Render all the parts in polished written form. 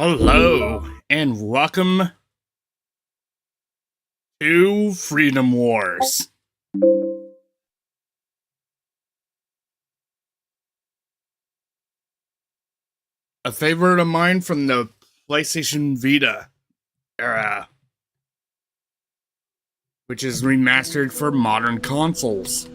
Hello, and welcome to Freedom Wars. A favorite of mine from the PlayStation Vita era, which is remastered for modern consoles.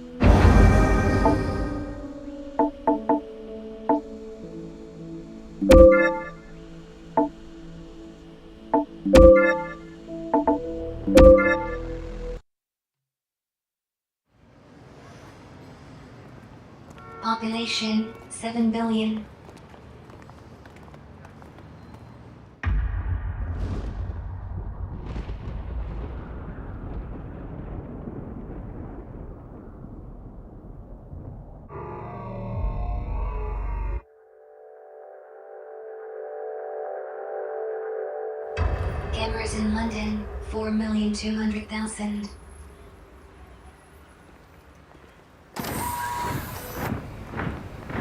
Population 7 billion. Cameras in London 4,200,000.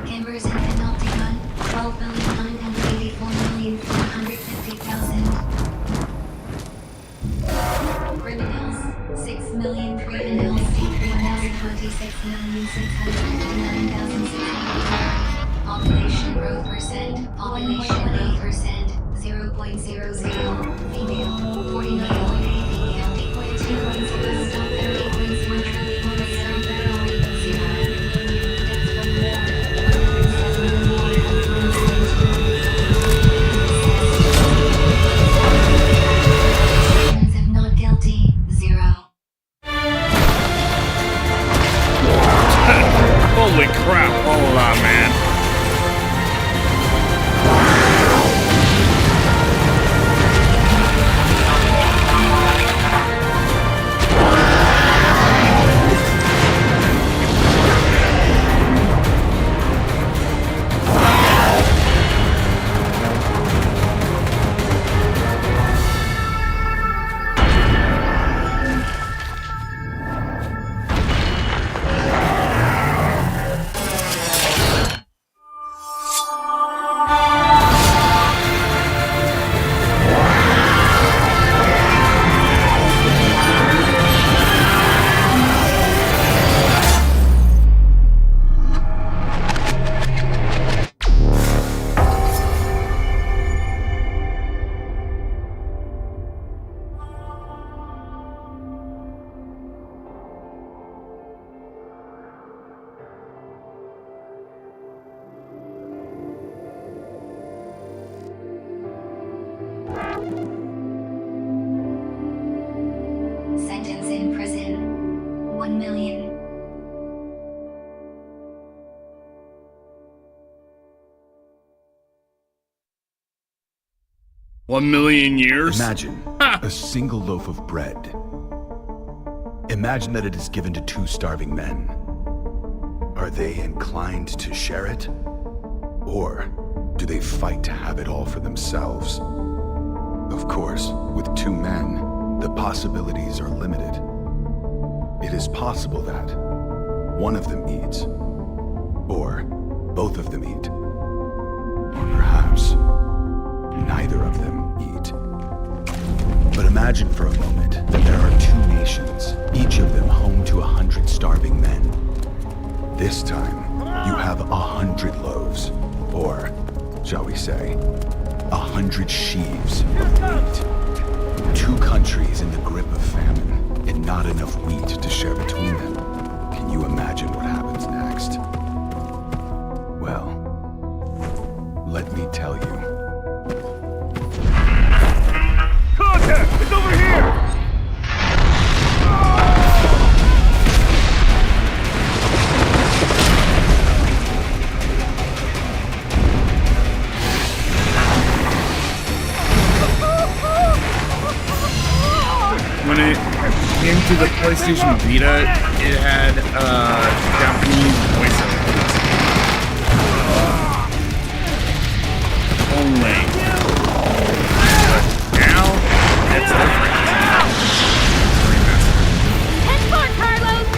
Cameras in Panopticon 12,984,450,000. Criminals 6 million criminals. Criminals 26,659,600. Population growth percent. Population 8%. 0.00. Female 49.8. Female 8.2. Stop 30.1 trillion. Holy crap, hold on, man. Sentence in prison 1 million. $1,000,000 years? Imagine a single loaf of bread. Imagine that it is given to two starving men. Are they inclined to share it? Or do they fight to have it all for themselves? Of course, with two men, the possibilities are limited. It is possible that one of them eats, or both of them eat, or perhaps neither of them eat. But imagine for a moment that there are two nations, each of them home to 100 starving men. This time, you have 100 loaves, or, shall we say, 100 sheaves of wheat. Two countries in the grip of famine, and not enough wheat to share between them. Can you imagine what happens next? Well, let me tell you. Contact! It's over here! When it came to the PlayStation Vita, it had Japanese voiceovers. Only. But now, it's different. Head for it, Carlos!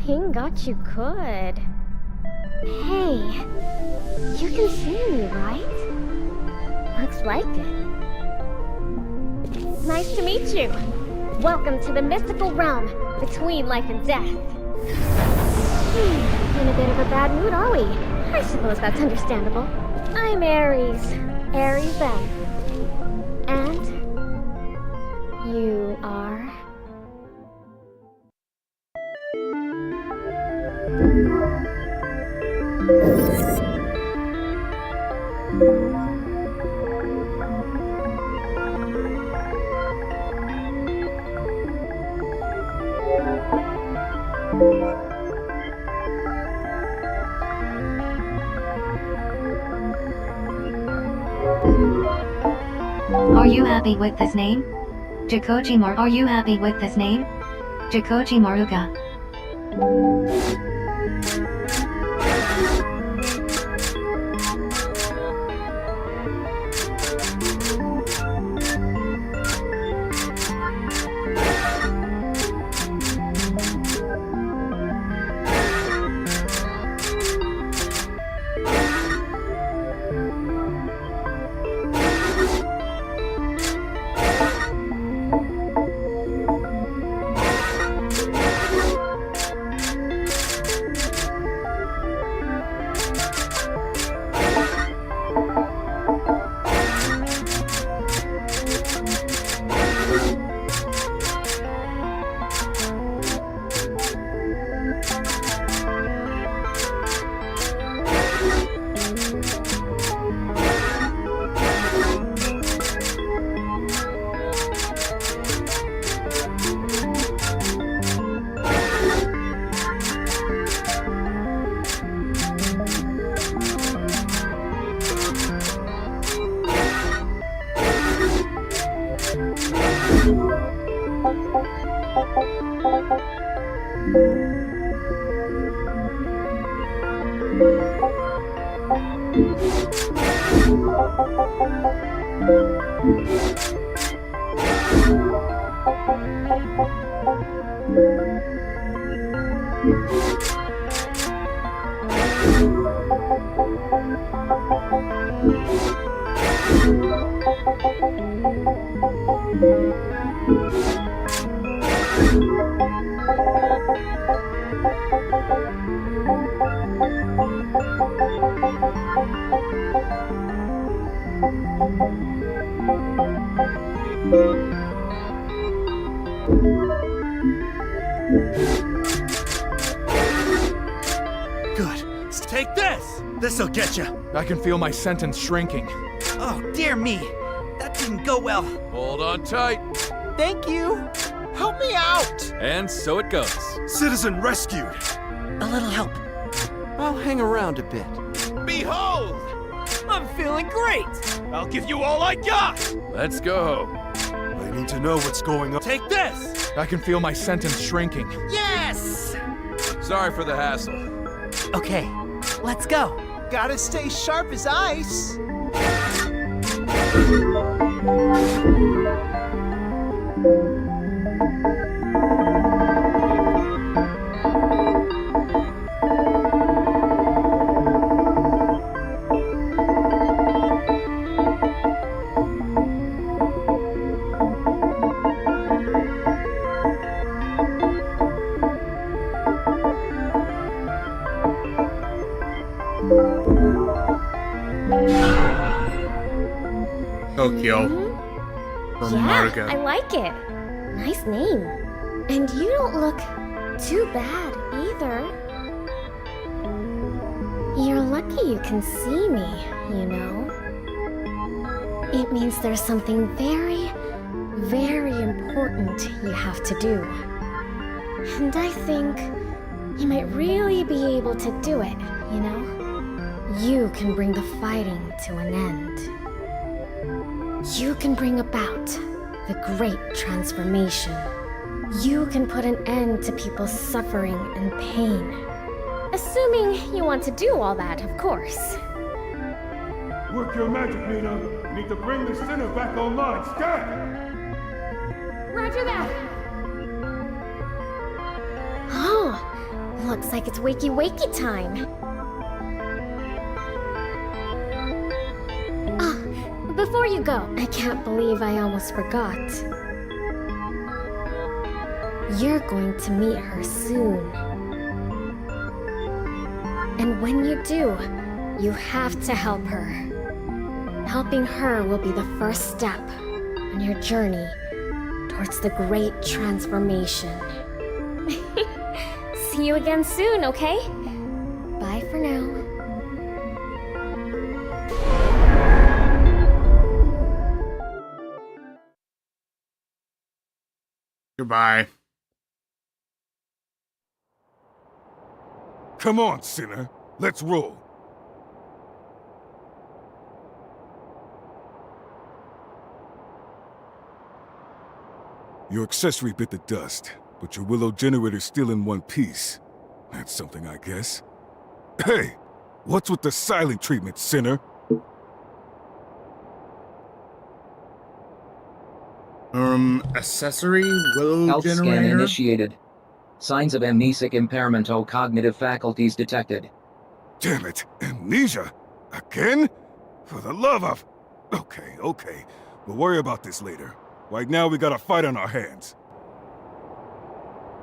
King got you good. Hey, you can see me, right? Looks like it. Nice to meet you. Welcome to the mystical realm between life and death. In a bit of a bad mood, are we? I suppose that's understandable. I'm Ares. Ares then. And you are? Are you happy with this name? Jakoji Mar. Are you happy with this name? Jakoji Maruga. Good. Take this! This'll get you. I can feel my sentence shrinking. Oh, dear me. That didn't go well. Hold on tight. Thank you. Help me out. And so it goes. Citizen rescued. A little help. I'll hang around a bit. Behold! I'm feeling great. I'll give you all I got. Let's go. I need to know what's going on. Take this. I can feel my sentence shrinking. Yes! Sorry for the hassle. Okay, let's go. Gotta stay sharp as ice. Tokyo. From Yeah, Maruga. I like it. Nice name. And you don't look too bad either. You're lucky you can see me, you know. It means there's something very, very important you have to do. And I think you might really be able to do it, you know? You can bring the fighting to an end. You can bring about the great transformation. You can put an end to people's suffering and pain. Assuming you want to do all that, of course. Work your magic, Mina. You need to bring the sinner back online. Scat! Roger that! Oh, Looks like it's wakey time. Ah, before you go, I can't believe I almost forgot. You're going to meet her soon. And when you do, you have to help her. Helping her will be the first step on your journey towards the great transformation. See you again soon, okay? Bye for now. Goodbye. Come on, sinner. Let's roll. Your accessory bit the dust, but your Willow generator's still in one piece. That's something, I guess. Hey! What's with the silent treatment, sinner? Accessory Willow Health scan generator? initiated. Signs of amnesic impairment or cognitive faculties detected. Damn it! Amnesia? Again? For the love of... Okay. We'll worry about this later. Right now, we got a fight on our hands.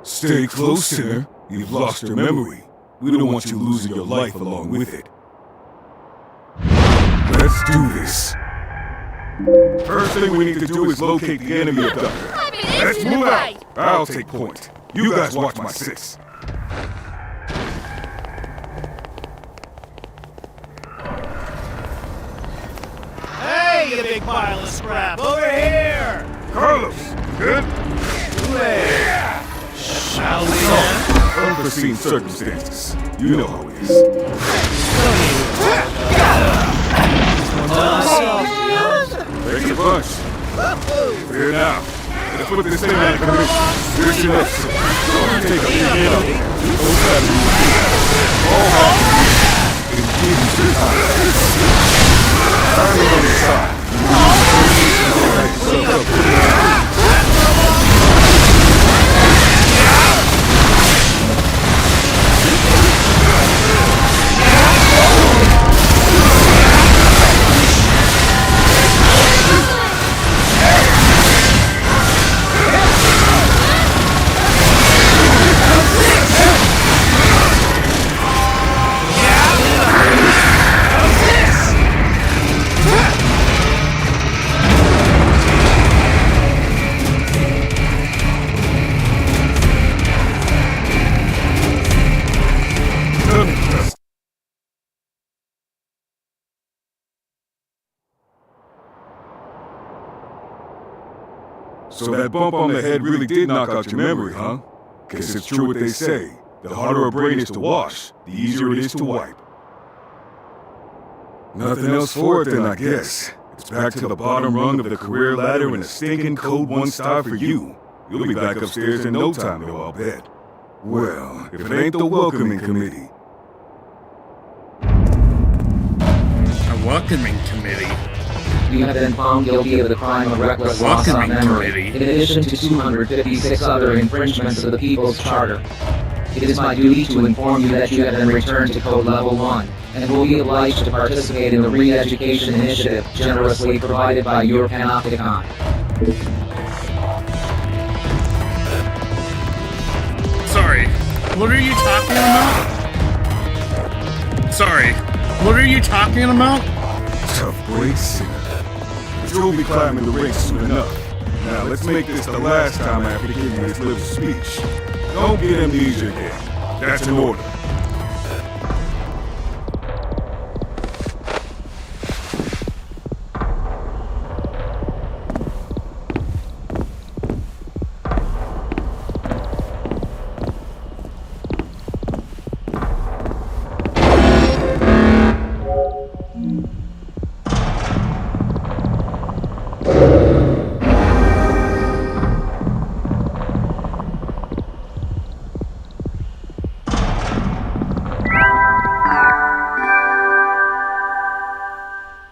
Stay close, sinner. You've lost your memory. We don't want you losing your life along with it. Let's do this. First thing we need to do is locate the enemy abductor. Let's move out! I'll take point. You guys watch my 6. Hey, you big pile of scrap! Over here! Carlos, good? Shall we then? Unforeseen circumstances. You know how it is. Thanks a bunch. Here now. Let's put this thing out of commission. Here's your next. Take a big hit up. All right. Engage your time. Timing on the side. So that bump on the head really did knock out your memory, huh? Guess it's true what they say. The harder a brain is to wash, the easier it is to wipe. Nothing else for it then, I guess. It's back to the bottom rung of the career ladder and a stinking code 1 star for you. You'll be back upstairs in no time, though, I'll bet. Well, if it ain't the welcoming committee. A welcoming committee? You have been found guilty of the crime of reckless loss of memory, in addition to 256 other infringements of the People's Charter. It is my duty to inform you that you have been returned to Code Level 1, and will be obliged to participate in the re-education initiative generously provided by your Panopticon. Sorry, what are you talking about? Sorry, what are you talking about? Tough break, sinner. But you'll be climbing the ranks soon enough. Now let's make this the last time I have to give you this little speech. Don't get amnesia again. That's an order.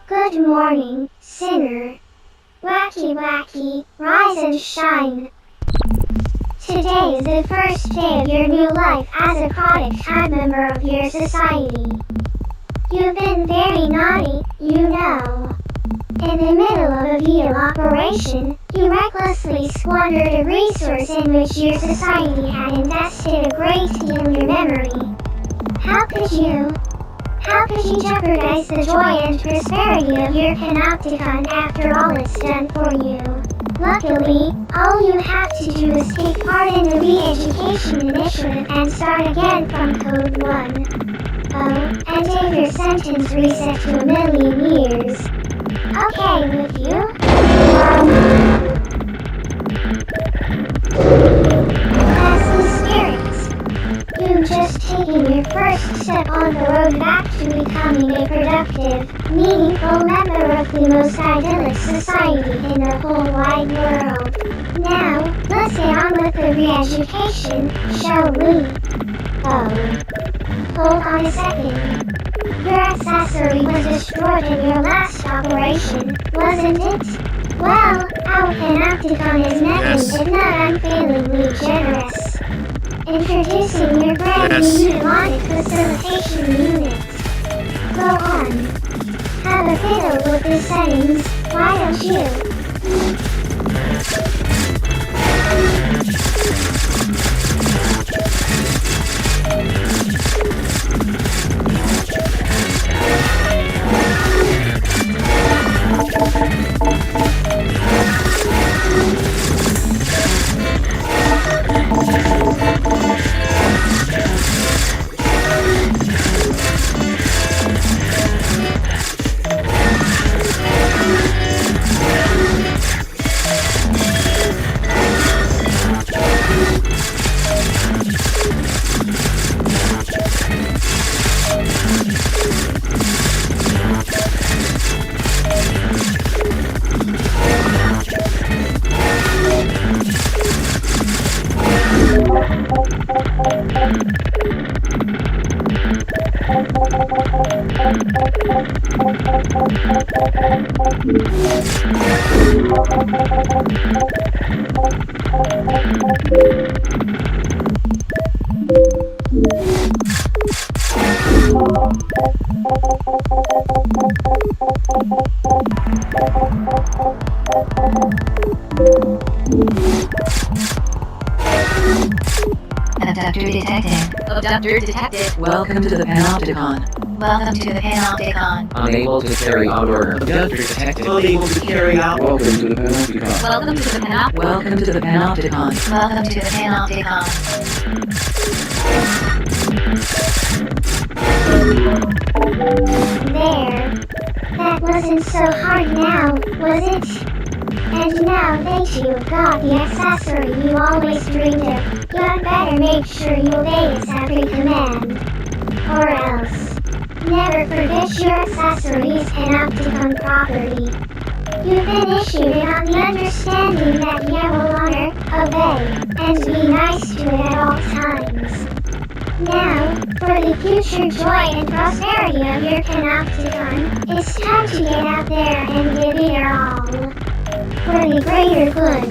Good morning, sinner. Wacky, wacky, rise and shine. Today is the first day of your new life as a product-time member of your society. You've been very naughty, you know. In the middle of a veto operation, you recklessly squandered a resource in which your society had invested a great deal of your memory. How could you? How could you jeopardize the joy and prosperity of your panopticon after all it's done for you? Luckily, all you have to do is take part in the re-education initiative and start again from Code 1. Oh, and have your sentence reset to 1,000,000 years. Okay with you? That's the spirit. You've just taken your first step on the road back to becoming a productive, meaningful member of the most idyllic society in the whole wide world. Now, let's get on with the re-education, shall we? Oh. Hold on a second. Your accessory was destroyed in your last operation, wasn't it? Well, our panopticon is nothing if not unfailingly generous. Introducing your brand new mnemonic facilitation unit. Go on. Have a fiddle with the settings, why don't you? Abductor detected. Welcome to the Panopticon. Welcome to the Panopticon. Unable to carry out order. Abductor detected. Unable to carry out. Welcome to the Panopticon. Welcome to the Panopticon. Welcome to the Panopticon. Welcome to the Panopticon. There. That wasn't so hard now, was it? And now that you've got the accessory you always dreamed of, you'd better make sure you obey its every command. Or else. Never forget your accessory is Panopticon property. You've been issued it on the understanding that you will honor, obey, and be nice to it at all times. Now, for the future joy and prosperity of your Panopticon, it's time to get out there and give it your all. For the greater good.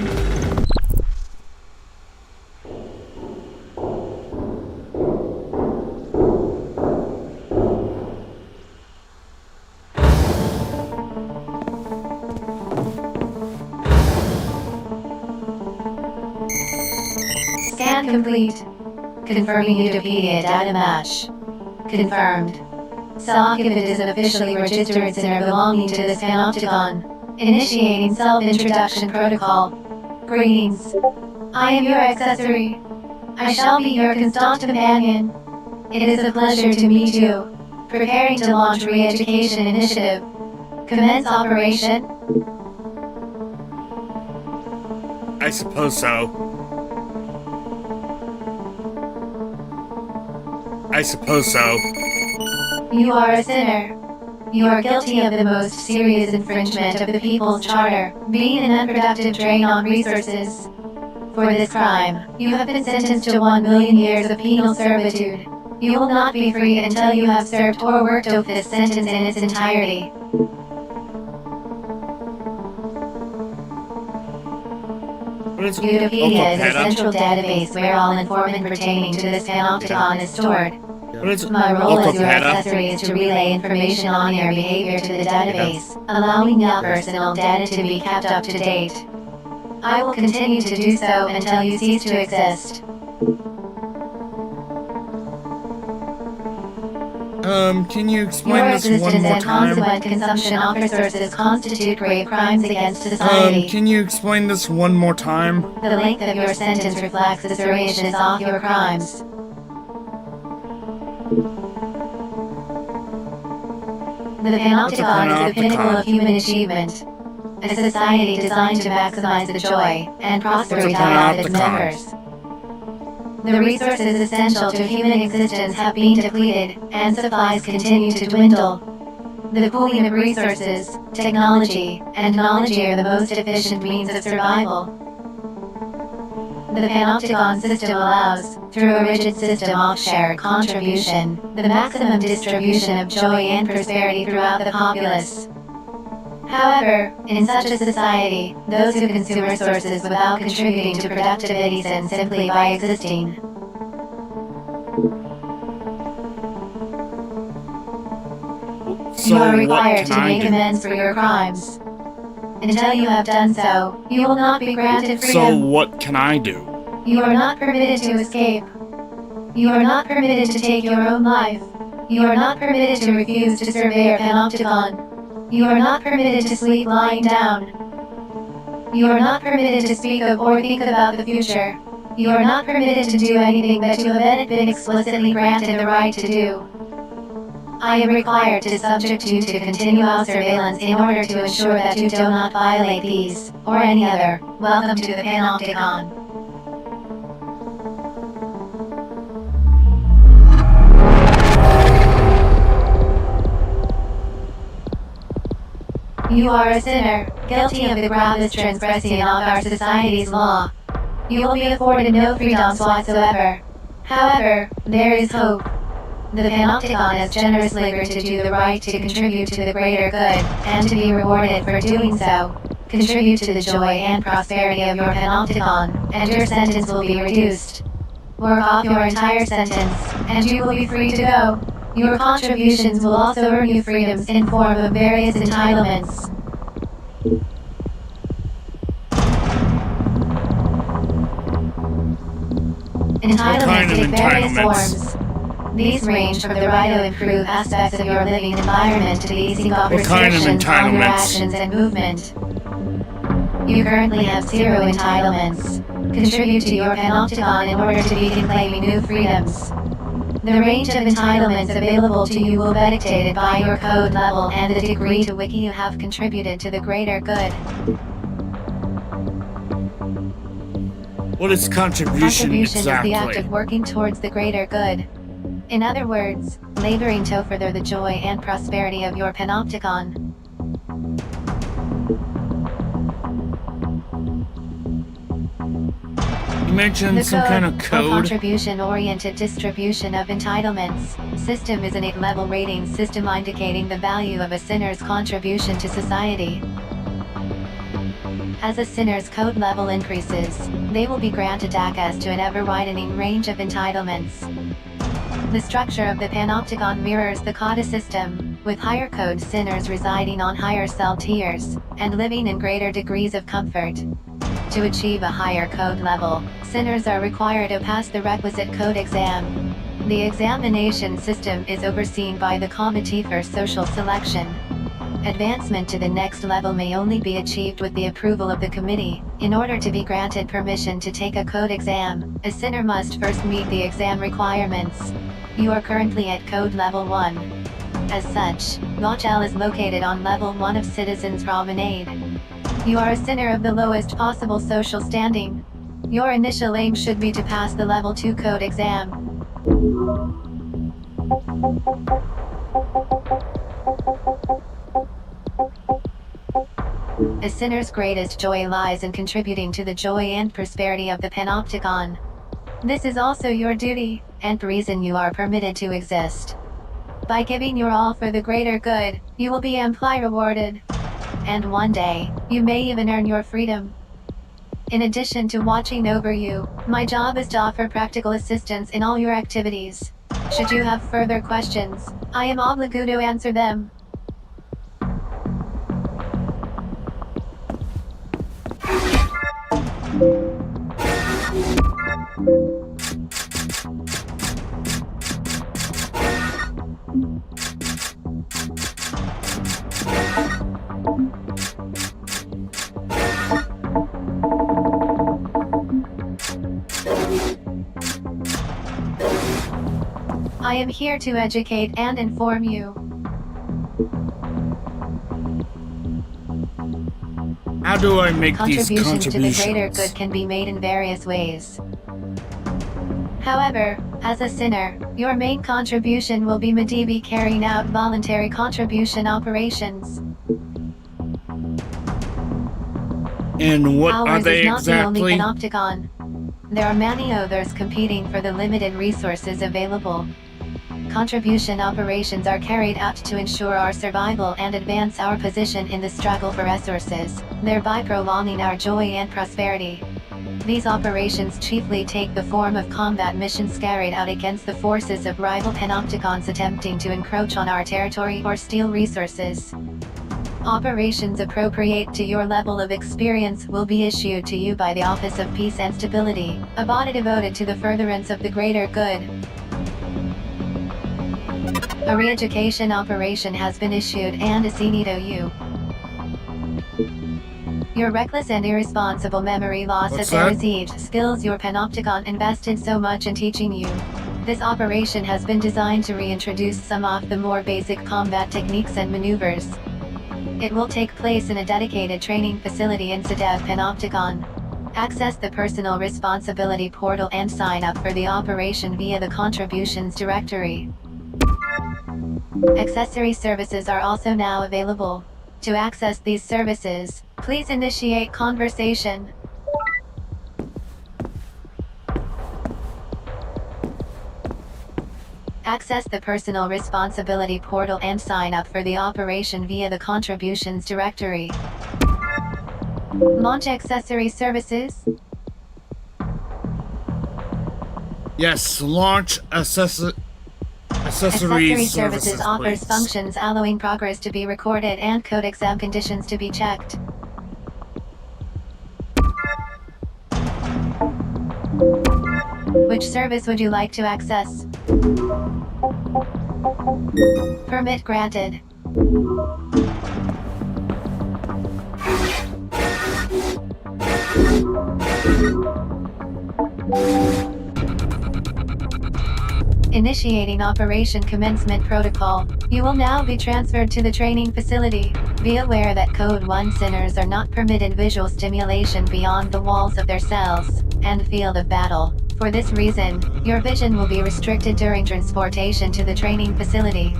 Scan complete. Confirming Utopia data match. Confirmed. Sockivant is an officially registered center belonging to this Panopticon. Initiating self-introduction protocol. Greetings. I am your accessory. I shall be your constant companion. It is a pleasure to meet you. Preparing to launch re-education initiative. Commence operation. I suppose so. I suppose so. You are a sinner. You are guilty of the most serious infringement of the People's Charter, being an unproductive drain on resources. For this crime, you have been sentenced to 1,000,000 years of penal servitude. You will not be free until you have served or worked off this sentence in its entirety. What is Wikipedia is a Okopeta? central database where all information pertaining to this panopticon is stored. What is My role as your Okopeta? accessory is to relay information on your behavior to the database, allowing your personal data to be kept up to date. I will continue to do so until you cease to exist. Can you explain Your this one existence more and time? consequent consumption of resources constitute grave crimes against society. Can you explain this one more time? The length of your sentence reflects the seriousness of your crimes. The Panopticon is the pinnacle of human achievement. A society designed to maximize the joy and prosperity of its members. The resources essential to human existence have been depleted, and supplies continue to dwindle. The pooling of resources, technology, and knowledge are the most efficient means of survival. The Panopticon system allows, through a rigid system of shared contribution, the maximum distribution of joy and prosperity throughout the populace. However, in such a society, those who consume resources without contributing to productivity and simply by existing. So You are what required can to I make do? amends for your crimes. Until you have done so, you will not be granted So freedom. what can I do? You are not permitted to escape. You are not permitted to take your own life. You are not permitted to refuse to survey a panopticon. You are not permitted to sleep lying down. You are not permitted to speak of or think about the future. You are not permitted to do anything that you haven't been explicitly granted the right to do. I am required to subject you to continual surveillance in order to ensure that you do not violate these, or any other. Welcome to the Panopticon. You are a sinner, guilty of the gravest transgression of our society's law. You will be afforded no freedoms whatsoever. However, there is hope. The Panopticon has generously granted you the right to contribute to the greater good, and to be rewarded for doing so. Contribute to the joy and prosperity of your Panopticon, and your sentence will be reduced. Work off your entire sentence, and you will be free to go. Your contributions will also earn you freedoms in form of various entitlements. Entitlements take various forms. These range from the right to improve aspects of your living environment to the easing of What kind of restrictions on your entitlements? actions and movement. You currently have 0 entitlements. Contribute to your Panopticon in order to begin claiming new freedoms. The range of entitlements available to you will be dictated by your code level and the degree to which you have contributed to the greater good. What is contribution Contribution is the act exactly? of working towards the greater good. In other words, laboring to further the joy and prosperity of your Panopticon. You mentioned The some kind of or code. contribution-oriented distribution of entitlements system is an 8-level rating system indicating the value of a sinner's contribution to society. As a sinner's code level increases, they will be granted access to an ever-widening range of entitlements. The structure of the Panopticon mirrors the Kata system, with higher code sinners residing on higher cell tiers, and living in greater degrees of comfort. To achieve a higher code level, sinners are required to pass the requisite code exam. The examination system is overseen by the Committee for Social Selection. Advancement to the next level may only be achieved with the approval of the committee. In order to be granted permission to take a code exam, a sinner must first meet the exam requirements. You are currently at code level 1. As such, Motel is located on level 1 of Citizens Promenade. You are a sinner of the lowest possible social standing. Your initial aim should be to pass the level 2 code exam. A sinner's greatest joy lies in contributing to the joy and prosperity of the Panopticon. This is also your duty, and the reason you are permitted to exist. By giving your all for the greater good, you will be amply rewarded. And one day, you may even earn your freedom. In addition to watching over you, my job is to offer practical assistance in all your activities. Should you have further questions, I am obliged to answer them. I am here to educate and inform you. How do I make these Contributions to the greater contributions? good can be made in various ways. However, as a sinner, your main contribution will be Medibi carrying out voluntary contribution operations. And what are Ours they is not the only exactly? panopticon. There are many others competing for the limited resources available. Contribution operations are carried out to ensure our survival and advance our position in the struggle for resources, thereby prolonging our joy and prosperity. These operations chiefly take the form of combat missions carried out against the forces of rival panopticons attempting to encroach on our territory or steal resources. Operations appropriate to your level of experience will be issued to you by the Office of Peace and Stability, a body devoted to the furtherance of the greater good. A re-education operation has been issued and assigned to you. Your reckless and irresponsible memory loss What's has that? received skills your panopticon invested so much in teaching you. This operation has been designed to reintroduce some of the more basic combat techniques and maneuvers. It will take place in a dedicated training facility in Sedev Panopticon. Access the Personal Responsibility portal and sign up for the operation via the Contributions directory. Accessory services are also now available. To access these services, please initiate conversation. Access the Personal Responsibility portal and sign up for the operation via the Contributions directory. Launch accessory services. Yes, launch accessory Accessory services, services offers please. functions allowing progress to be recorded and code exam conditions to be checked. Which service would you like to access? Permit granted. Initiating Operation Commencement Protocol. You will now be transferred to the training facility. Be aware that Code 1 sinners are not permitted visual stimulation beyond the walls of their cells and field of battle. For this reason, your vision will be restricted during transportation to the training facility.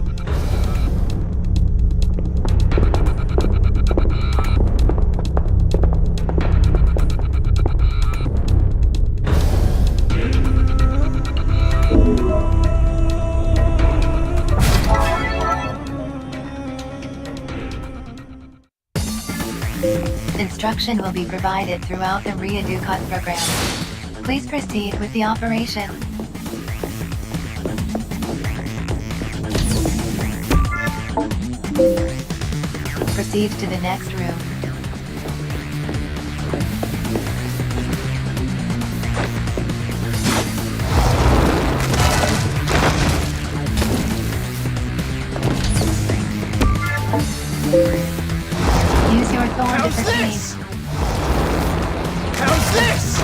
Instruction will be provided throughout the re-educat program. Please proceed with the operation. Proceed to the next room. Use your thorn to How's proceed. this? How's this?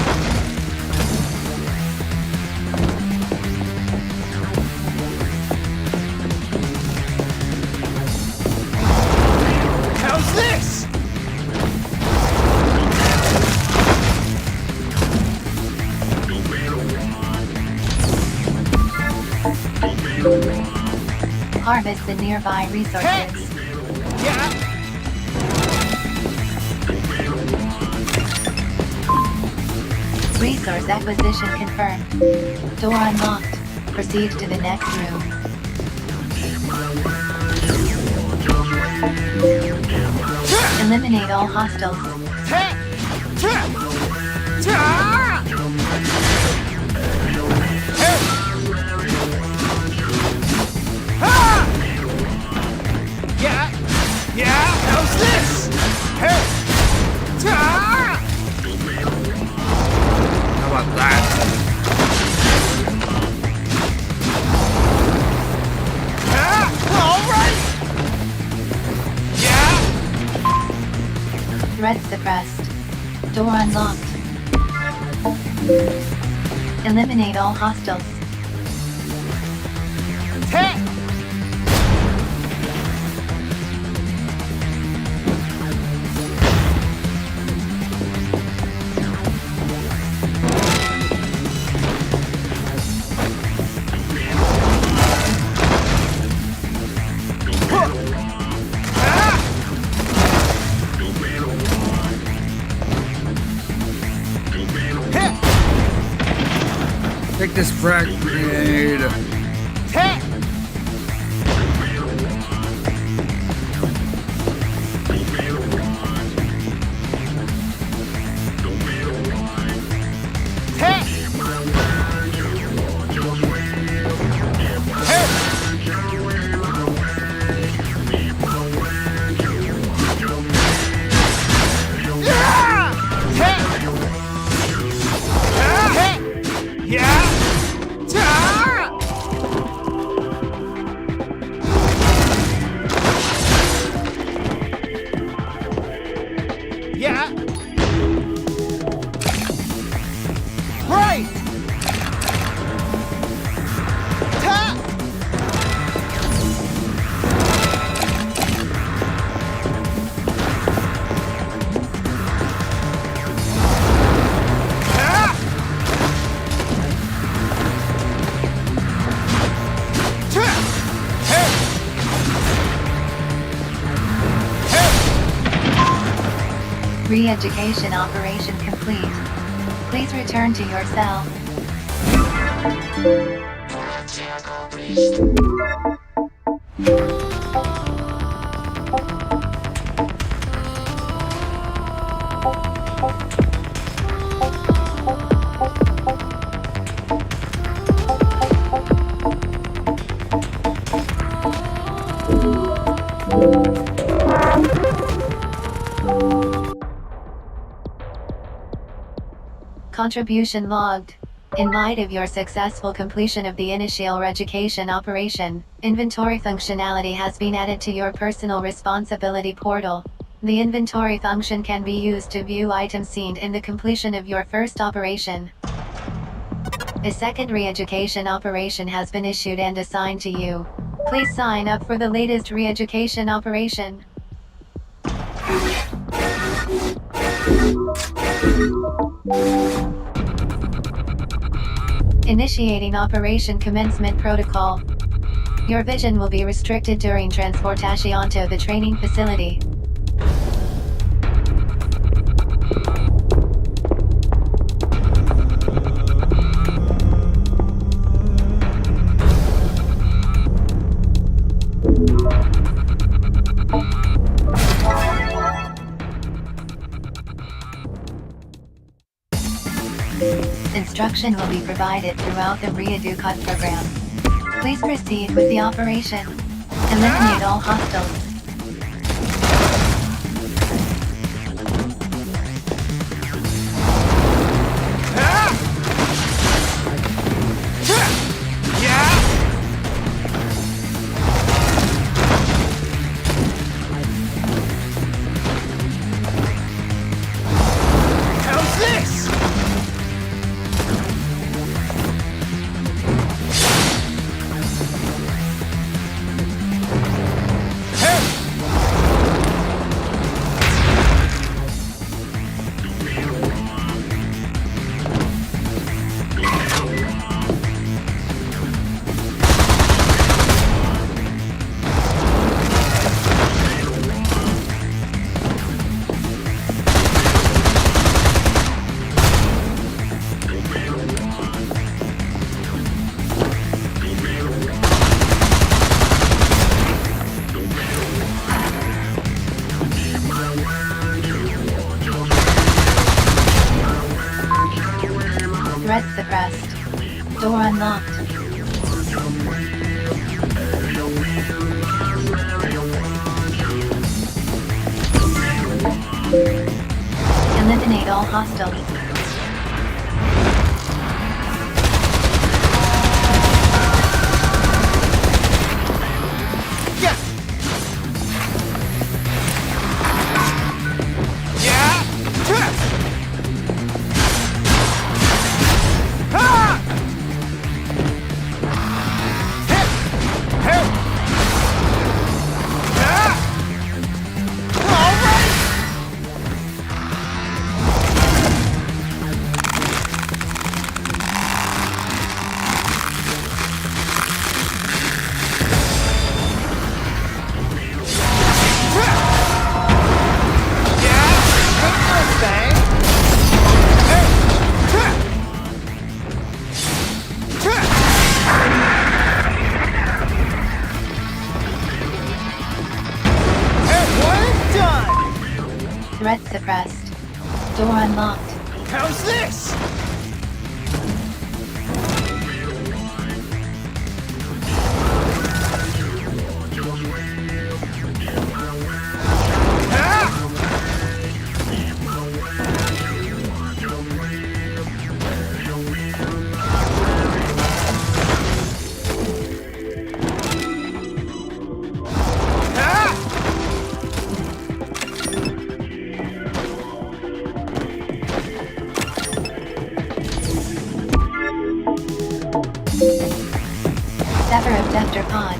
How's this? Harvest the nearby resources. Yeah. Resource acquisition confirmed. Door unlocked. Proceed to the next room. Eliminate all hostiles. Yeah, how's this? Hey! How about that? All right. Yeah. Threat suppressed. Door unlocked. Eliminate all hostiles. Hey. Take this frag grenade. Hey. Yeah. Right. Ta. Re-education operation complete. Please return to your cell. Contribution logged. In light of your successful completion of the initial re-education operation, inventory functionality has been added to your personal responsibility portal. The inventory function can be used to view items seen in the completion of your first operation. A second re-education operation has been issued and assigned to you. Please sign up for the latest re-education operation. Initiating Operation Commencement Protocol. Your vision will be restricted during transportation to the training facility. Instruction will be provided throughout the Re-Educate program. Please proceed with the operation. Eliminate all hostiles. How's this? Hey! Door unlocked. Eliminate all hostiles. Threat suppressed. Door unlocked. How's this? Sever Abductor Pod.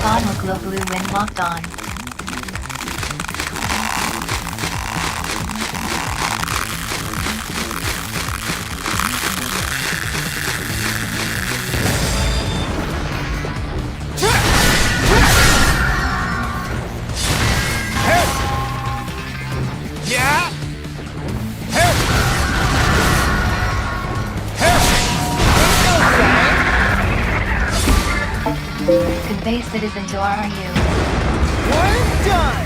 Pod will glow blue when locked on. Convey citizen to RU. One done!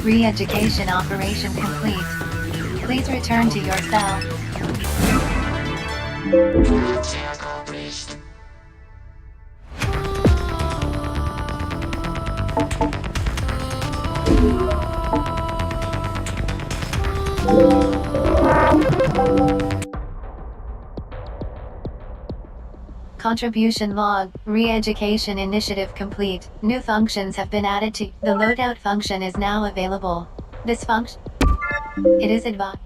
Re-education operation complete. Please return to your cell. Contribution log. Re-education initiative complete. New functions have been added to. The loadout function is now available. This function. It is advised.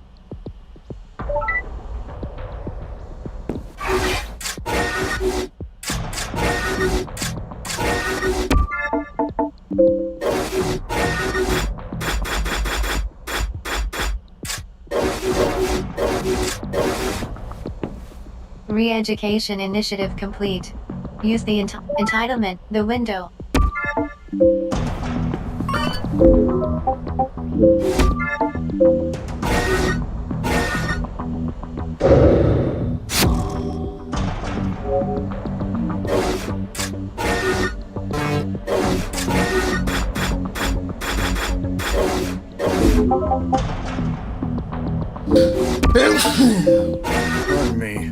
Re-education initiative complete. Use the entitlement, the window. Pardon me.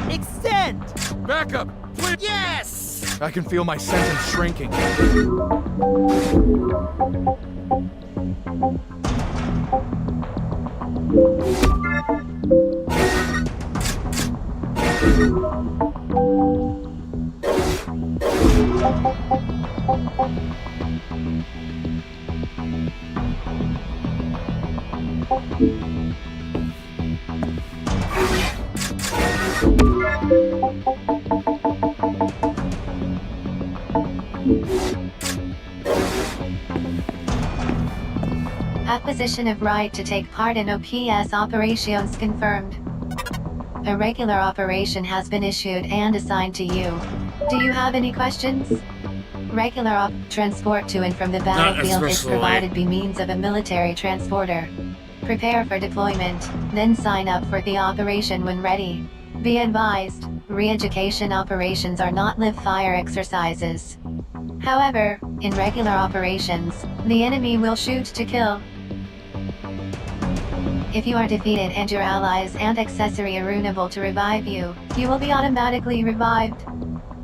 Extend! Backup, please! Yes! I can feel my sentence shrinking. At Acquisition of right to take part in OPS operations confirmed. A regular operation has been issued and assigned to you. Do you have any questions? Regular transport to and from the battlefield is provided by means of a military transporter. Prepare for deployment, then sign up for the operation when ready. Be advised, re-education operations are not live-fire exercises. However, in regular operations, the enemy will shoot to kill. If you are defeated and your allies and accessory are unable to revive you, you will be automatically revived.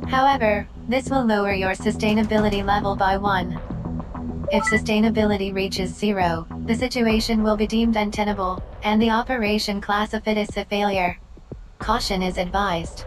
However, this will lower your sustainability level by 1. If sustainability reaches 0, the situation will be deemed untenable, and the operation classified as a failure. Caution is advised.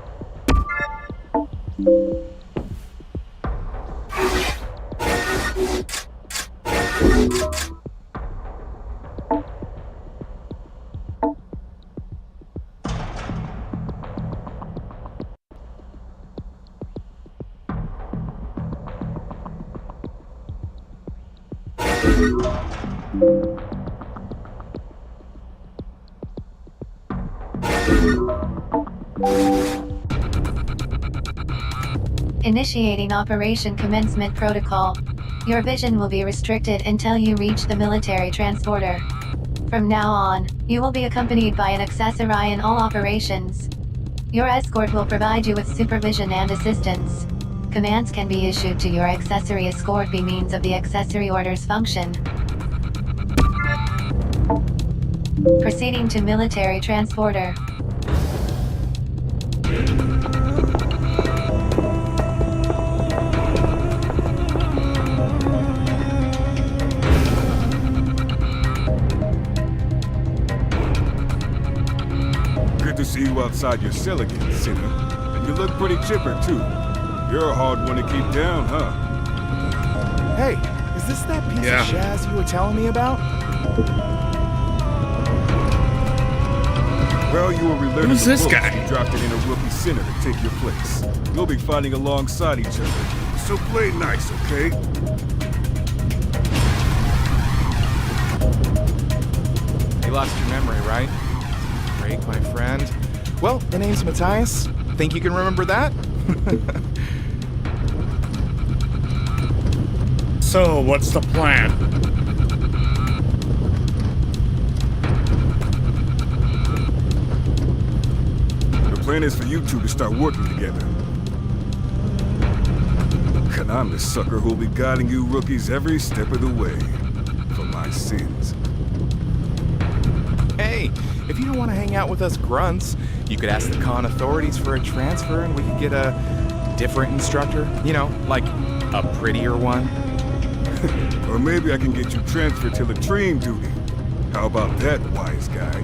Initiating Operation Commencement Protocol. Your vision will be restricted until you reach the military transporter. From now on, you will be accompanied by an accessory in all operations. Your escort will provide you with supervision and assistance. Commands can be issued to your accessory escort by means of the accessory orders function. Proceeding to military transporter. Good to see you outside your cell again, Sinner. And you look pretty chipper, too. You're a hard one to keep down, huh? Hey, is this that piece of Shaz you were telling me about? Well, you were relearning Who's the this books. guy? You dropped it in a rookie Sinner to take your place. You'll be fighting alongside each other. So play nice, okay? You lost your memory, right? Great, my friend. Well, the name's Matthias. Think you can remember that? So, what's the plan? The plan is for you two to start working together. And I'm the sucker who'll be guiding you rookies every step of the way. For my sins. Hey, if you don't want to hang out with us grunts, you could ask the con authorities for a transfer and we could get a different instructor. You know, like a prettier one. Or maybe I can get you transferred to latrine duty. How about that, wise guy?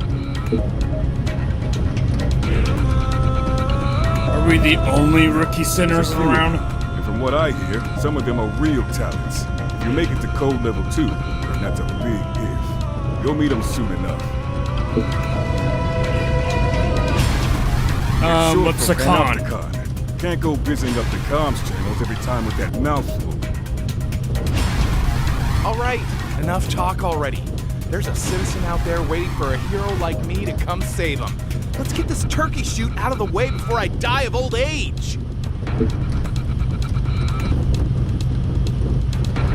Are we the only rookie sinners around? And from what I hear, some of them are real talents. If you make it to code level 2, and that's a big if, you'll meet them soon enough. What's the con? Can't go busying up the comms channels every time with that mouthful. All right, enough talk already. There's a citizen out there waiting for a hero like me to come save him. Let's get this turkey shoot out of the way before I die of old age.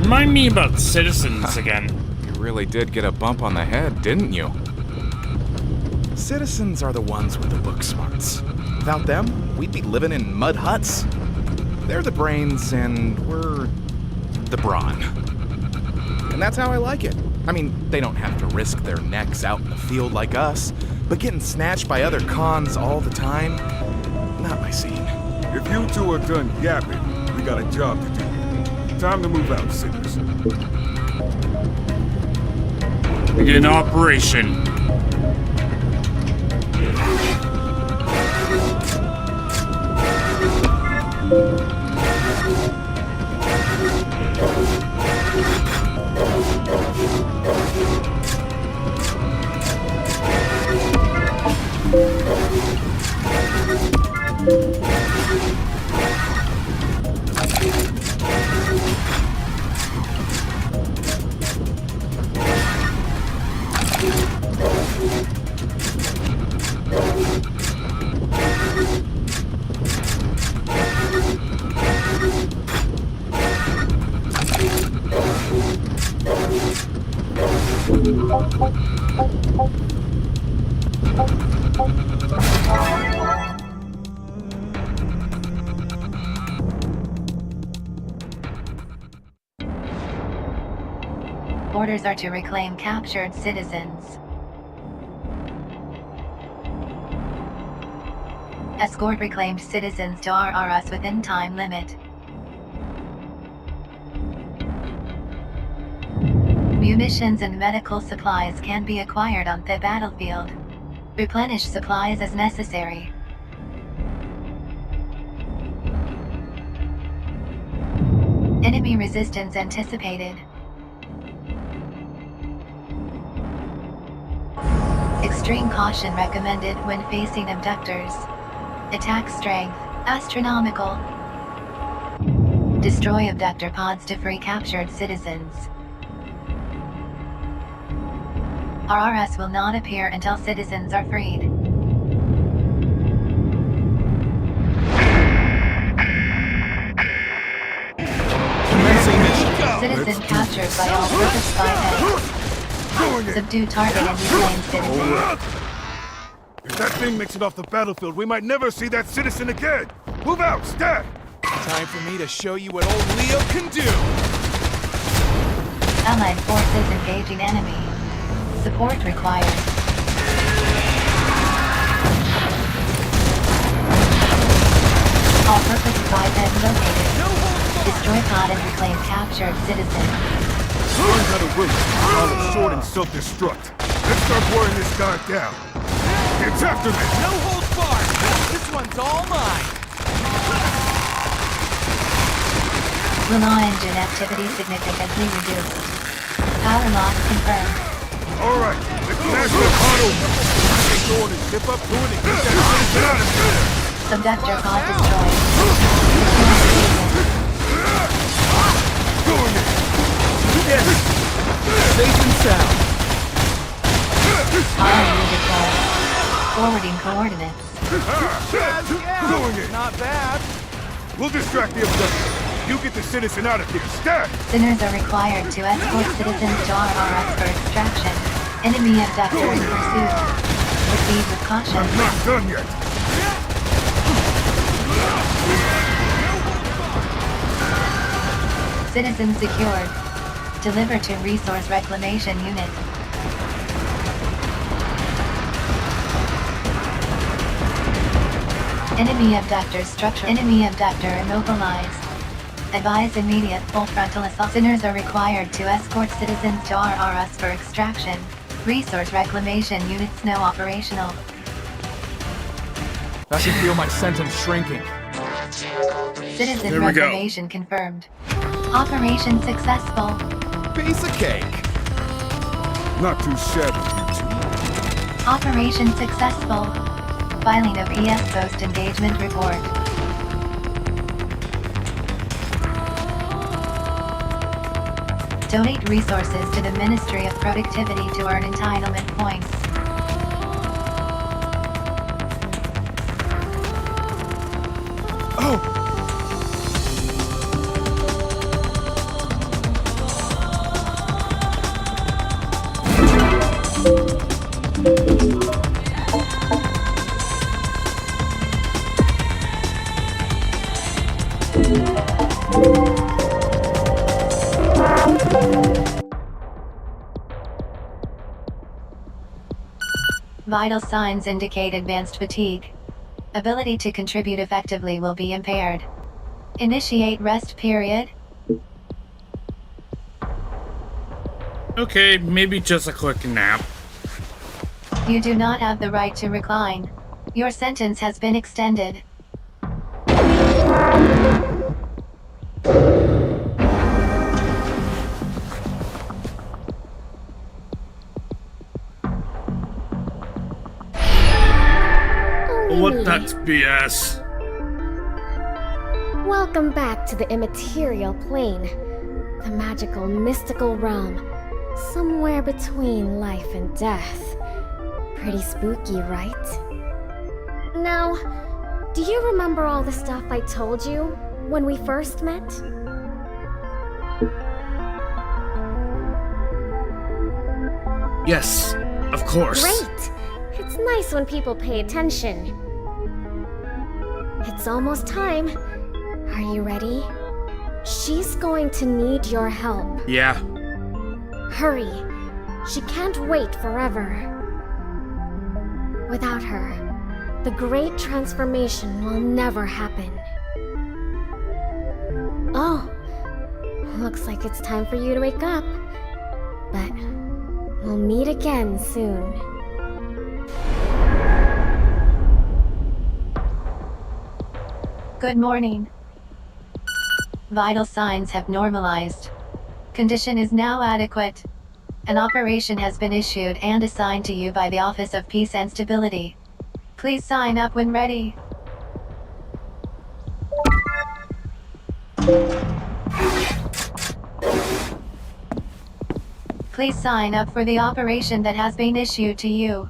Remind me about citizens again. You really did get a bump on the head, didn't you? Citizens are the ones with the book smarts. Without them, we'd be living in mud huts. They're the brains and we're the brawn. And that's how I like it. I mean, they don't have to risk their necks out in the field like us, but getting snatched by other cons all the time, not my scene. If you two are done yapping, we got a job to do. Time to move out, sinners. Begin operation. Orders are to reclaim captured citizens. Escort reclaimed citizens to RRS within time limit. Munitions and medical supplies can be acquired on the battlefield. Replenish supplies as necessary. Enemy resistance anticipated. Extreme caution recommended when facing abductors. Attack strength, astronomical. Destroy abductor pods to free captured citizens. RRS will not appear until citizens are freed. Citizen captured by all-purpose spy. Subdue target and reclaim citizen. If that thing makes it off the battlefield, we might never see that citizen again! Move out, stat! Time for me to show you what old Leo can do! Allied forces engaging enemy. Support required. All-purpose spy pen located. Destroy pod and reclaim captured citizen. Learn how to win. Call it short and self-destruct. Let's start wearing this guy down. It's after me! No holds barred! This one's all mine! Lunar engine activity significantly reduced. Power loss confirmed. Alright, let's smash the pod open. Let's go on and zip up to it and get that citizen out of here! Subductor pod destroyed. Doing it! Yes! Safe and sound! RU deployed. Forwarding coordinates. Doing it! Not bad! We'll distract the abductor. You get the citizen out of here. Stat! Sinners are required to escort citizens to RRS for extraction. Enemy abductor in pursuit. Proceed with caution. I'm not done yet. Citizen secured. Deliver to Resource Reclamation Unit. Enemy abductor structure. Enemy abductor immobilized. Advise immediate full frontal assault. Sinners are required to escort citizens to RRS for extraction. Resource Reclamation Units now operational. I can feel my sentence shrinking. Citizen There we go. reclamation confirmed. Operation successful. Piece of cake. Not too shabby, you two. Operation successful. Filing of ES post-engagement report. Donate resources to the Ministry of Productivity to earn entitlement points. Oh! Vital signs indicate advanced fatigue. Ability to contribute effectively will be impaired. Initiate rest period. Okay, maybe just a quick nap. You do not have the right to recline. Your sentence has been extended. What? That's BS. Welcome back to the immaterial plane. The magical, mystical realm. Somewhere between life and death. Pretty spooky, right? Now, do you remember all the stuff I told you when we first met? Yes, of course. Great! It's nice when people pay attention. It's almost time. Are you ready? She's going to need your help. Yeah. Hurry. She can't wait forever. Without her, the great transformation will never happen. Oh, looks like it's time for you to wake up. But we'll meet again soon. Good morning. Vital signs have normalized. Condition is now adequate. An operation has been issued and assigned to you by the Office of Peace and Stability. Please sign up when ready. Please sign up for the operation that has been issued to you.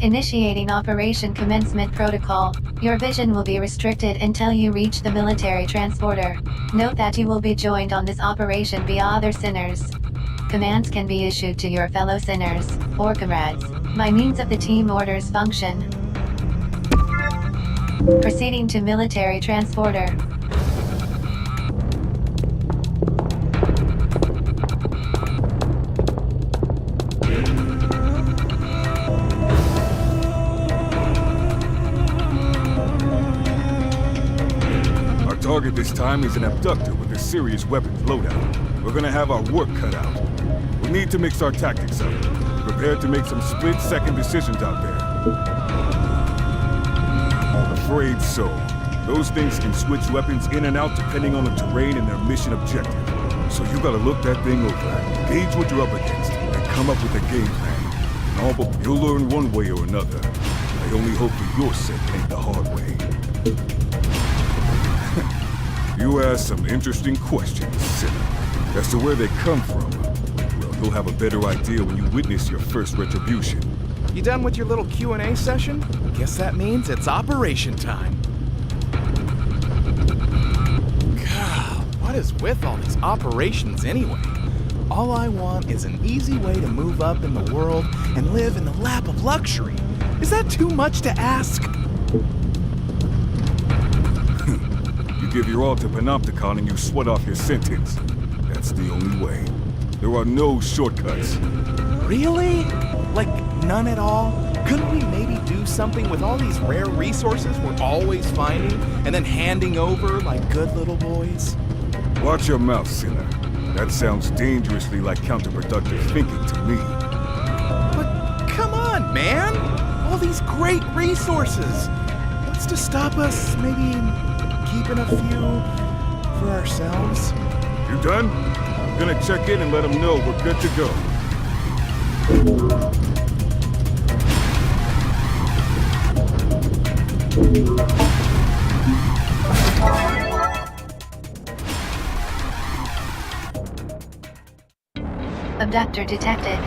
Initiating Operation Commencement Protocol. Your vision will be restricted until you reach the military transporter. Note that you will be joined on this operation via other sinners. Commands can be issued to your fellow sinners, or comrades, by means of the team orders function. Proceeding to military transporter. Target this time is an abductor with a serious weapons loadout. We're gonna have our work cut out. We need to mix our tactics up. Be prepared to make some split-second decisions out there. Afraid so. Those things can switch weapons in and out depending on the terrain and their mission objective. So you gotta look that thing over, gauge what you're up against, and come up with a game plan. And all but you'll learn one way or another. I only hope for your sake ain't the hard way. You asked some interesting questions, Sinner. As to where they come from, well, you'll have a better idea when you witness your first retribution. You done with your little Q&A session? Guess that means it's operation time. God, what is with all these operations anyway? All I want is an easy way to move up in the world and live in the lap of luxury. Is that too much to ask? You give your all to Panopticon and you sweat off your sentence. That's the only way. There are no shortcuts. Really? Like, none at all? Couldn't we maybe do something with all these rare resources we're always finding, and then handing over like good little boys? Watch your mouth, Sinner. That sounds dangerously like counterproductive thinking to me. But come on, man! All these great resources! What's to stop us, maybe keeping a few for ourselves? You done? I'm gonna check in and let them know we're good to go. Abductor detected.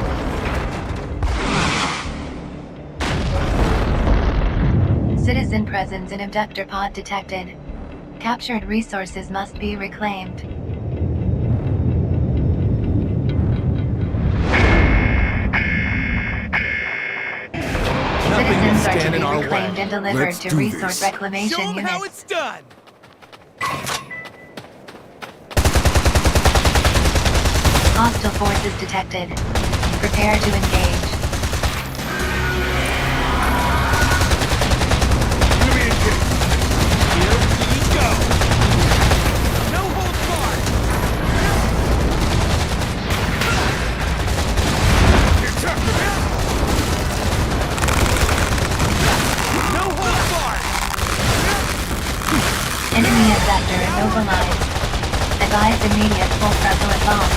Citizen presence in abductor pod detected. Captured resources must be reclaimed. Citizens are to be reclaimed and delivered to resource reclamation Show 'em units. how it's done! Hostile forces detected. Prepare to engage. You're being Advise immediate full frontal assault.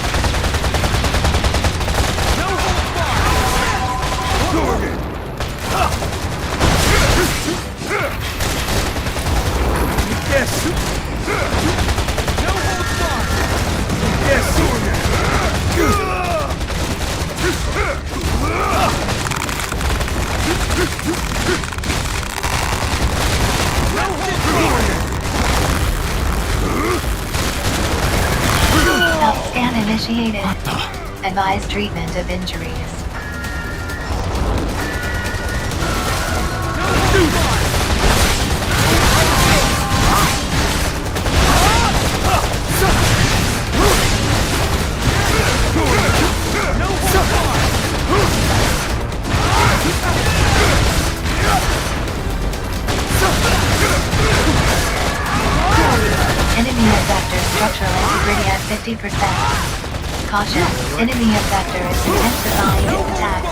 Yes! No holds barred! Self-scan initiated. Advise treatment of injuries. Enemy abductor structural integrity at 50%. Caution, enemy abductor is intensifying its attack.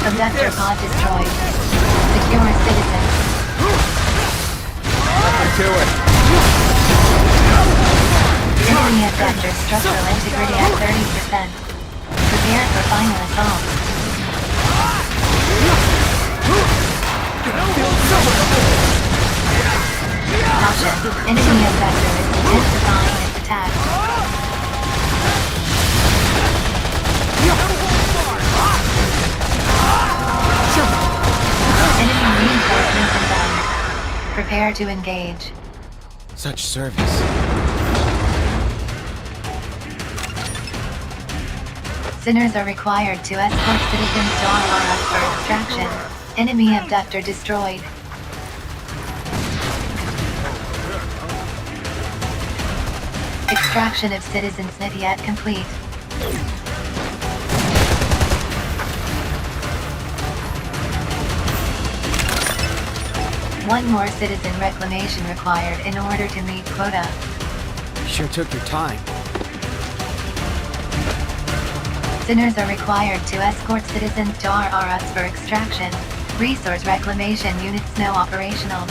Abductor pod destroyed. Secure citizen. To it. Enemy abductor structural integrity at 30%. Prepare for final assault. Caution, enemy abductor is intensifying its attack. Enemy reinforcements inbound. Prepare to engage. Such service. Sinners are required to escort citizens to RRF for extraction. Enemy abductor destroyed. Extraction of citizens not yet complete. One more citizen reclamation required in order to meet quota. Sure took your time. Sinners are required to escort citizens to RRS for extraction. Resource reclamation units now operational.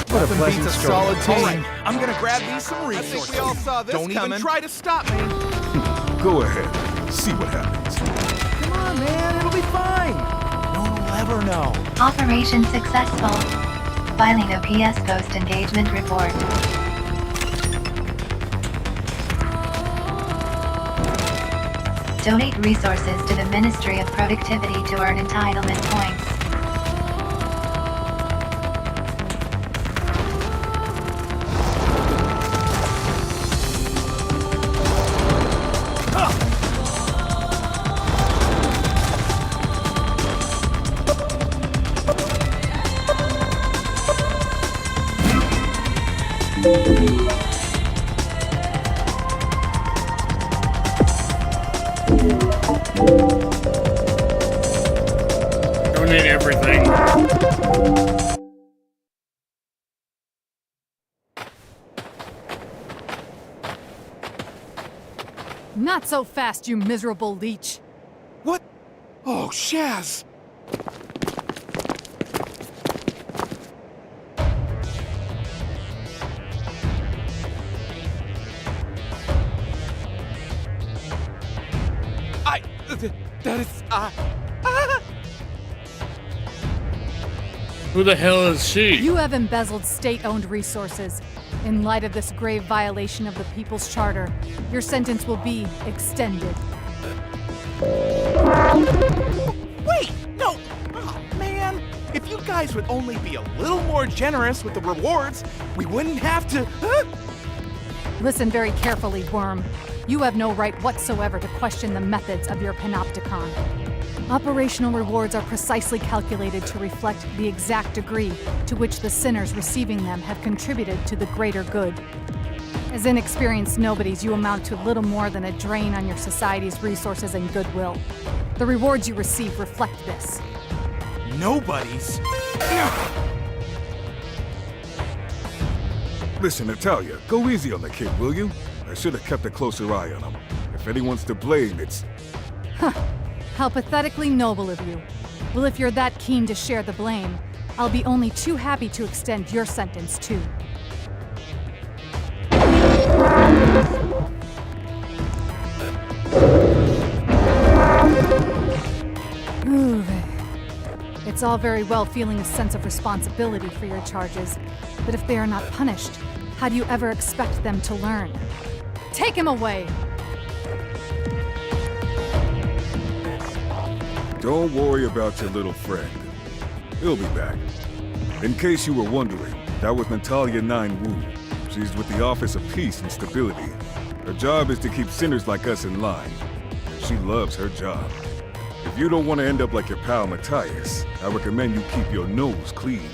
What a pleasant stroll. Solid team. All right, I'm gonna grab these some resources. I think we all saw this Don't coming. Even try to stop me. Go ahead. See what happens. Come on, man. It'll be fine. No one will ever know. Operation successful. Filing a PS post-engagement report. Donate resources to the Ministry of Productivity to earn entitlement points. Donate everything. Not so fast, you miserable leech. What? Oh, Shaz. That is, Who the hell is she? You have embezzled state-owned resources. In light of this grave violation of the People's Charter, your sentence will be extended. Wait, no! Oh, man! If you guys would only be a little more generous with the rewards, we wouldn't have to, Listen very carefully, Worm. You have no right whatsoever to question the methods of your panopticon. Operational rewards are precisely calculated to reflect the exact degree to which the sinners receiving them have contributed to the greater good. As inexperienced nobodies, you amount to little more than a drain on your society's resources and goodwill. The rewards you receive reflect this. Nobodies? Listen, Natalia, go easy on the kid, will you? I should have kept a closer eye on him. If anyone's to blame, it's... How pathetically noble of you. Well, if you're that keen to share the blame, I'll be only too happy to extend your sentence, too. Ooh. It's all very well feeling a sense of responsibility for your charges, but if they are not punished, how do you ever expect them to learn? Take him away! Don't worry about your little friend. He'll be back. In case you were wondering, that was Natalia 9 Wu. She's with the Office of Peace and Stability. Her job is to keep sinners like us in line. She loves her job. If you don't want to end up like your pal Matthias, I recommend you keep your nose clean.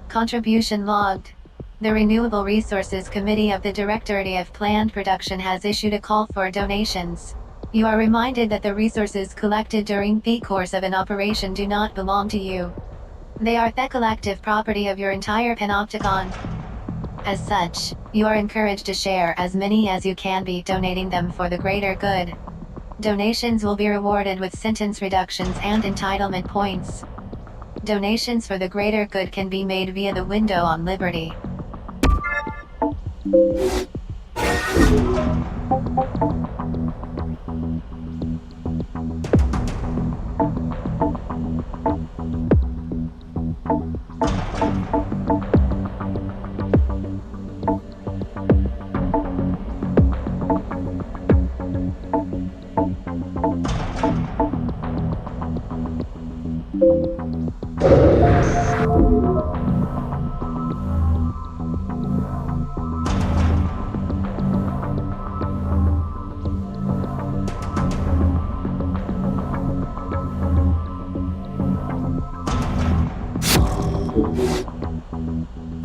Contribution logged. The Renewable Resources Committee of the Directorate of Planned Production has issued a call for donations. You are reminded that the resources collected during the course of an operation do not belong to you. They are the collective property of your entire panopticon. As such, you are encouraged to share as many as you can be, donating them for the greater good. Donations will be rewarded with sentence reductions and entitlement points. Donations for the greater good can be made via the window on Liberty.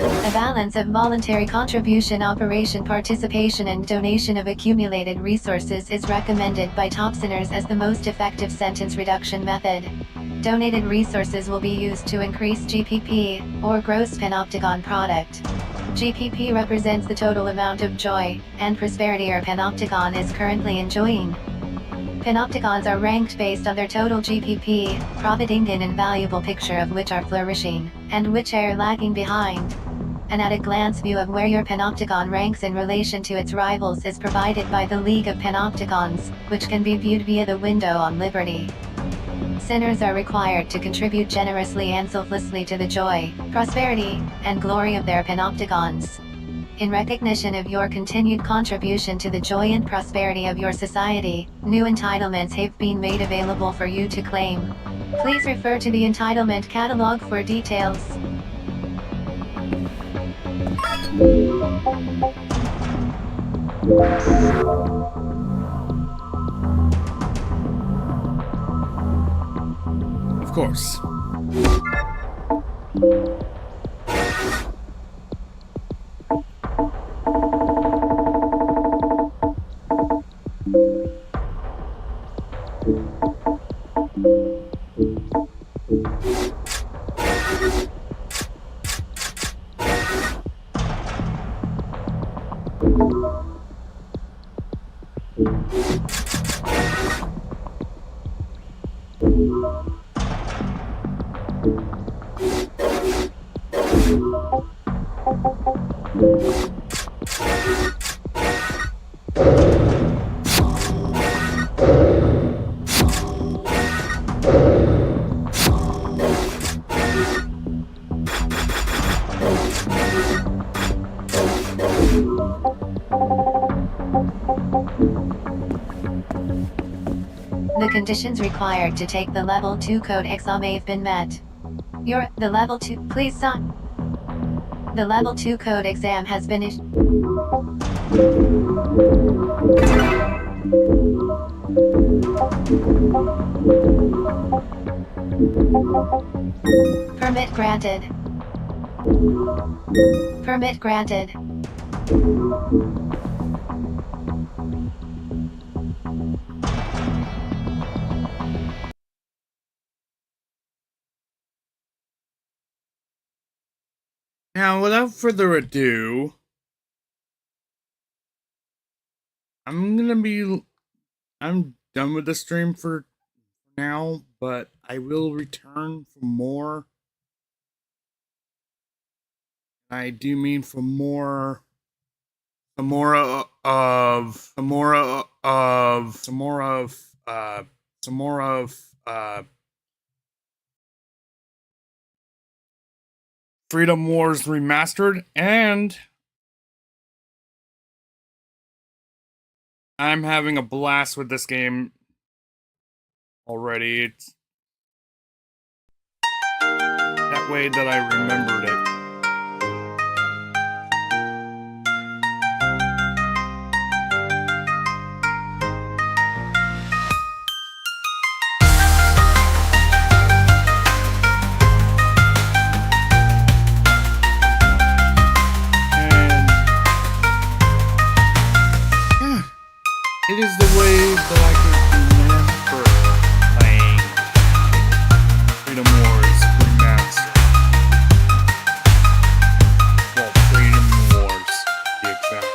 A balance of voluntary contribution, operation participation, and donation of accumulated resources is recommended by top sinners as the most effective sentence reduction method. Donated resources will be used to increase GPP, or gross panopticon product. GPP represents the total amount of joy and prosperity your panopticon is currently enjoying. Panopticons are ranked based on their total GPP, providing an invaluable picture of which are flourishing, and which are lagging behind. An at-a-glance view of where your panopticon ranks in relation to its rivals is provided by the League of Panopticons, which can be viewed via the window on Liberty. Sinners are required to contribute generously and selflessly to the joy, prosperity, and glory of their panopticons. In recognition of your continued contribution to the joy and prosperity of your society, new entitlements have been made available for you to claim. Please refer to the entitlement catalog for details. Of course. The conditions required to take the Level 2 code exam have been met. The Level 2, please stop. The Level 2 code exam has been issued. Permit granted. Permit granted. Now, without further ado, I'm done with the stream for now, but I will return for more. I do mean for more Freedom Wars Remastered, and I'm having a blast with this game already. It's that way that I remembered it. It is the way that I can remember playing Freedom Wars Remastered. Well, Freedom Wars, to be exact.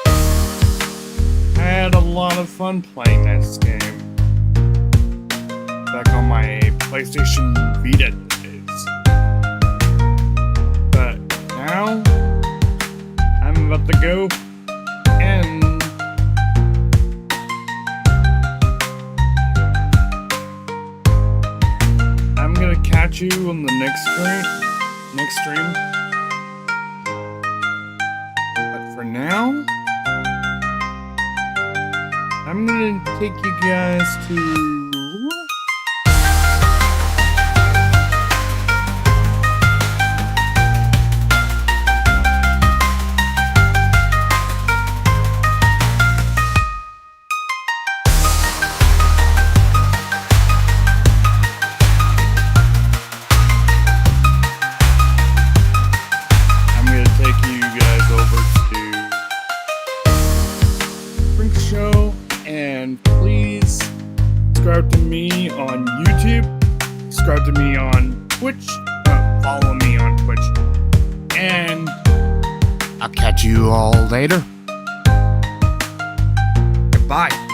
I had a lot of fun playing this game back on my PlayStation Vita days. But now, I'm about to go and catch you on the next stream. But for now, I'm gonna take you guys to show, and please subscribe to me on YouTube, subscribe to me on Twitch, follow me on Twitch, and I'll catch you all later. Goodbye.